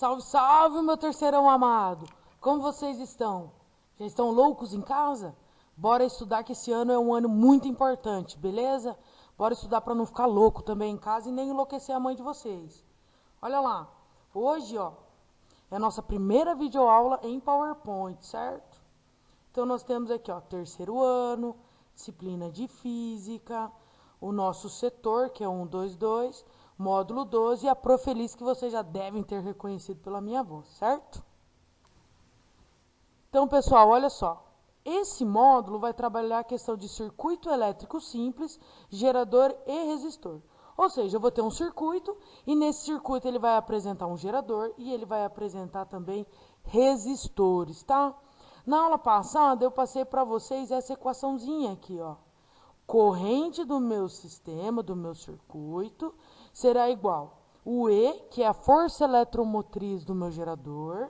Salve, salve, meu terceirão amado! Como vocês estão? Já estão loucos em casa? Bora estudar que esse ano é um ano muito importante, beleza? Bora estudar para não ficar louco também em casa e nem enlouquecer a mãe de vocês. Olha lá, hoje, é a nossa primeira videoaula em PowerPoint, certo? Então nós temos aqui, terceiro ano, disciplina de física, o nosso setor, que é 122, módulo 12 e a Profeliz, que vocês já devem ter reconhecido pela minha voz, certo? Então, pessoal, olha só. Esse módulo vai trabalhar a questão de circuito elétrico simples, gerador e resistor. Ou seja, eu vou ter um circuito e nesse circuito ele vai apresentar um gerador e ele vai apresentar também resistores, tá? Na aula passada eu passei para vocês essa equaçãozinha aqui, Corrente do meu sistema, do meu circuito, será igual o E, que é a força eletromotriz do meu gerador,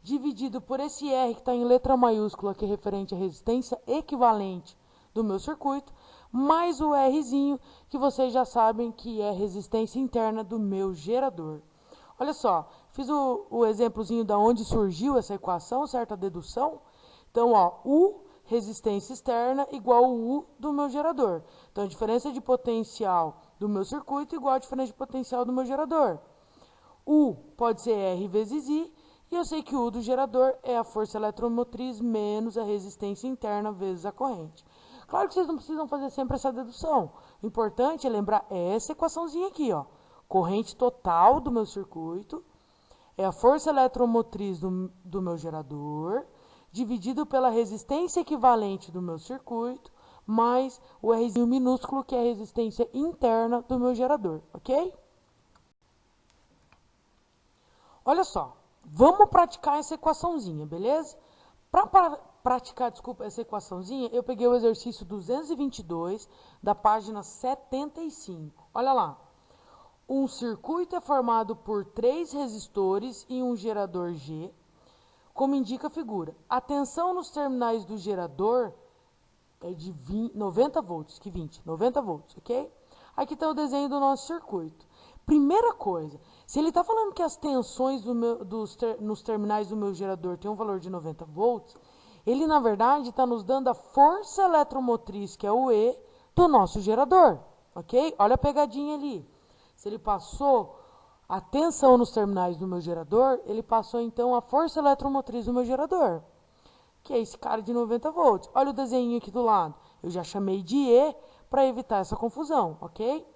dividido por esse R que está em letra maiúscula, que é referente à resistência equivalente do meu circuito, mais o Rzinho, que vocês já sabem que é resistência interna do meu gerador. Olha só, fiz o exemplozinho da onde surgiu essa equação, certa dedução. Então, U resistência externa igual ao U do meu gerador. Então, a diferença de potencial do meu circuito igual a diferença de potencial do meu gerador. U pode ser R vezes I, e eu sei que o U do gerador é a força eletromotriz menos a resistência interna vezes a corrente. Claro que vocês não precisam fazer sempre essa dedução. O importante é lembrar essa equaçãozinha aqui, Corrente total do meu circuito é a força eletromotriz do meu gerador, dividido pela resistência equivalente do meu circuito, mais o Rzinho minúsculo, que é a resistência interna do meu gerador, ok? Olha só, vamos praticar essa equaçãozinha, beleza? Para praticar, essa equaçãozinha, eu peguei o exercício 222 da página 75. Olha lá. Um circuito é formado por 3 resistores e um gerador G, como indica a figura. A tensão nos terminais do gerador é de 90 volts, 90 volts, ok? Aqui está o desenho do nosso circuito. Primeira coisa, se ele está falando que as tensões nos terminais do meu gerador têm um valor de 90 volts, ele, na verdade, está nos dando a força eletromotriz, que é o E, do nosso gerador, ok? Olha a pegadinha ali. Se ele passou a tensão nos terminais do meu gerador, ele passou, então, a força eletromotriz do meu gerador, que é esse cara de 90 volts. Olha o desenho aqui do lado. Eu já chamei de E para evitar essa confusão, ok?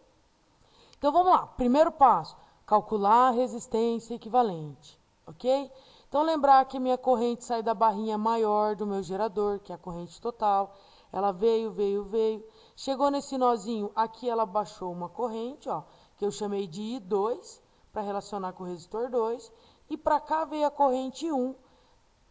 Então, vamos lá. Primeiro passo, calcular a resistência equivalente, ok? Então, lembrar que minha corrente sai da barrinha maior do meu gerador, que é a corrente total. Ela veio. Chegou nesse nozinho, aqui ela baixou uma corrente, que eu chamei de I2, para relacionar com o resistor 2. E para cá veio a corrente 1,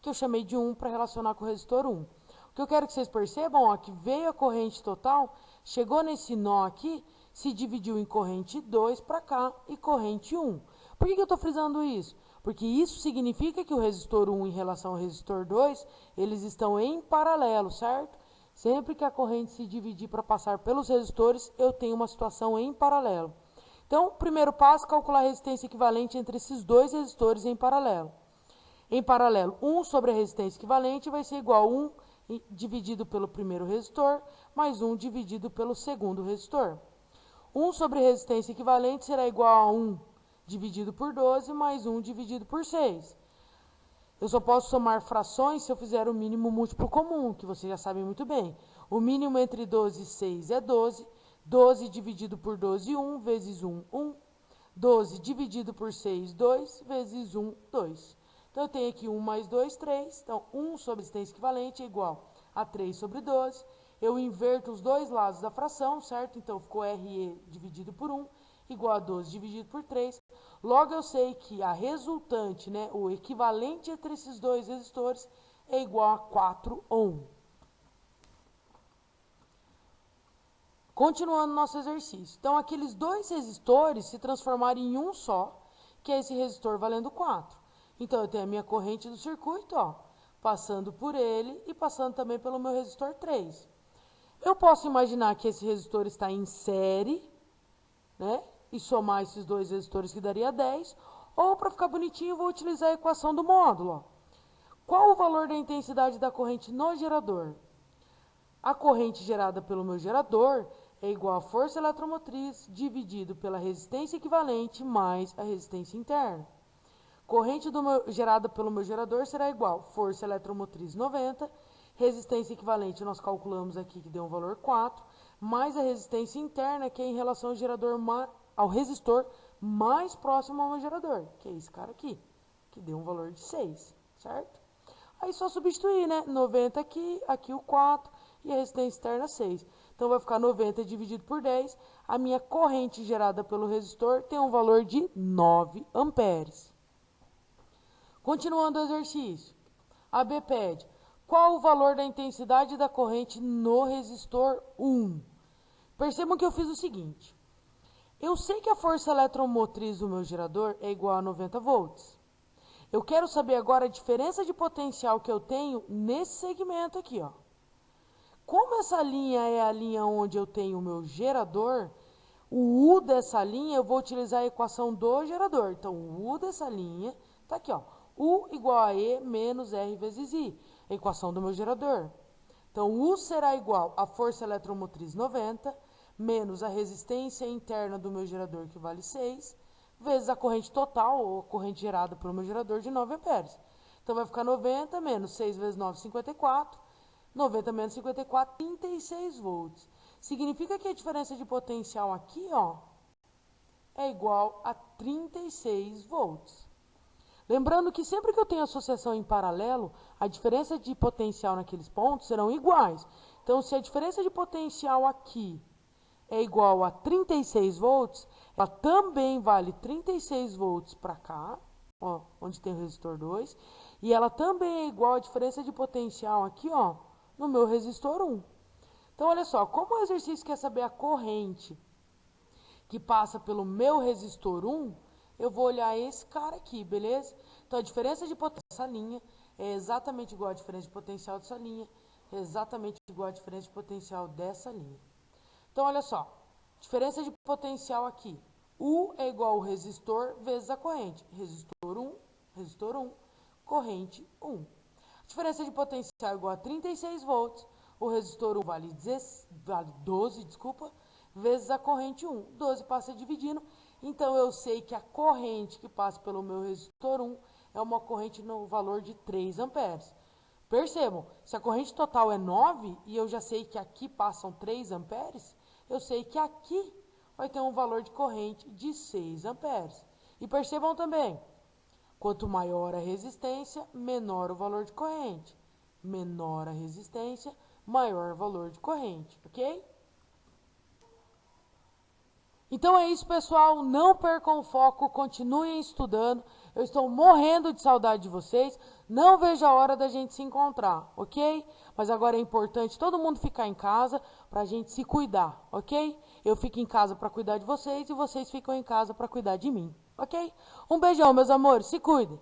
que eu chamei de 1 para relacionar com o resistor 1. O que eu quero que vocês percebam, que veio a corrente total, chegou nesse nó aqui, se dividiu em corrente 2 para cá e corrente 1. Por que eu estou frisando isso? Porque isso significa que o resistor 1 em relação ao resistor 2, eles estão em paralelo, certo? Sempre que a corrente se dividir para passar pelos resistores, eu tenho uma situação em paralelo. Então, primeiro passo, calcular a resistência equivalente entre esses dois resistores em paralelo. Em paralelo, 1 sobre a resistência equivalente vai ser igual a 1 dividido pelo primeiro resistor, mais 1 dividido pelo segundo resistor. 1 sobre resistência equivalente será igual a 1 dividido por 12, mais 1 dividido por 6. Eu só posso somar frações se eu fizer o mínimo múltiplo comum, que vocês já sabem muito bem. O mínimo entre 12 e 6 é 12. 12 dividido por 12, 1, vezes 1, 1. 12 dividido por 6, 2, vezes 1, 2. Então, eu tenho aqui 1 mais 2, 3. Então, 1 sobre resistência equivalente é igual a 3 sobre 12. Eu inverto os dois lados da fração, certo? Então, ficou RE dividido por 1, igual a 12 dividido por 3. Logo, eu sei que a resultante, o equivalente entre esses dois resistores, é igual a 4 ohm. Continuando nosso exercício. Então, aqueles dois resistores se transformaram em um só, que é esse resistor valendo 4. Então, eu tenho a minha corrente do circuito, passando por ele e passando também pelo meu resistor 3. Eu posso imaginar que esse resistor está em série, e somar esses dois resistores que daria 10, Ou, para ficar bonitinho, vou utilizar a equação do módulo. Ó. Qual o valor da intensidade da corrente no gerador? A corrente gerada pelo meu gerador é igual à força eletromotriz dividido pela resistência equivalente mais a resistência interna. Corrente gerada pelo meu gerador será igual a força eletromotriz 90, resistência equivalente nós calculamos aqui que deu um valor 4, mais a resistência interna que é em relação ao resistor mais próximo ao meu gerador, que é esse cara aqui, que deu um valor de 6, certo? Aí só substituir, né? 90 aqui o 4 e a resistência externa 6. Então vai ficar 90 dividido por 10. A minha corrente gerada pelo resistor tem um valor de 9 amperes. Continuando o exercício. A B pede, qual o valor da intensidade da corrente no resistor 1? Percebam que eu fiz o seguinte. Eu sei que a força eletromotriz do meu gerador é igual a 90 volts. Eu quero saber agora a diferença de potencial que eu tenho nesse segmento aqui, ó. Como essa linha é a linha onde eu tenho o meu gerador, o U dessa linha eu vou utilizar a equação do gerador. Então, o U dessa linha está aqui, ó. U igual a E menos R vezes I, a equação do meu gerador. Então, U será igual à força eletromotriz 90, menos a resistência interna do meu gerador, que vale 6, vezes a corrente total, ou a corrente gerada pelo meu gerador, de 9 amperes. Então, vai ficar 90 menos 6 vezes 9, 54. 90 menos 54, 36 volts. Significa que a diferença de potencial aqui, ó, é igual a 36 volts. Lembrando que sempre que eu tenho associação em paralelo, a diferença de potencial naqueles pontos serão iguais. Então, se a diferença de potencial aqui é igual a 36 volts, ela também vale 36 volts para cá, ó, onde tem o resistor 2, e ela também é igual à diferença de potencial aqui, ó, no meu resistor 1. Então, olha só, como o exercício quer saber a corrente que passa pelo meu resistor 1, eu vou olhar esse cara aqui, beleza? Então, a diferença de potência dessa linha é exatamente igual à diferença de potencial dessa linha, é exatamente igual à diferença de potencial dessa linha. Então, olha só, diferença de potencial aqui. U é igual ao resistor vezes a corrente. Resistor 1, corrente 1. A diferença de potencial é igual a 36 volts. O resistor 1 vale 12, vezes a corrente 1. 12 passa dividindo. Então, eu sei que a corrente que passa pelo meu resistor 1 é uma corrente no valor de 3 amperes. Percebam, se a corrente total é 9 e eu já sei que aqui passam 3 amperes, eu sei que aqui vai ter um valor de corrente de 6 amperes. E percebam também, quanto maior a resistência, menor o valor de corrente. Menor a resistência, maior o valor de corrente, ok? Então é isso, pessoal. Não percam o foco, continuem estudando. Eu estou morrendo de saudade de vocês. Não vejo a hora da gente se encontrar, ok? Mas agora é importante todo mundo ficar em casa para a gente se cuidar, ok? Eu fico em casa para cuidar de vocês e vocês ficam em casa para cuidar de mim, ok? Um beijão, meus amores. Se cuidem.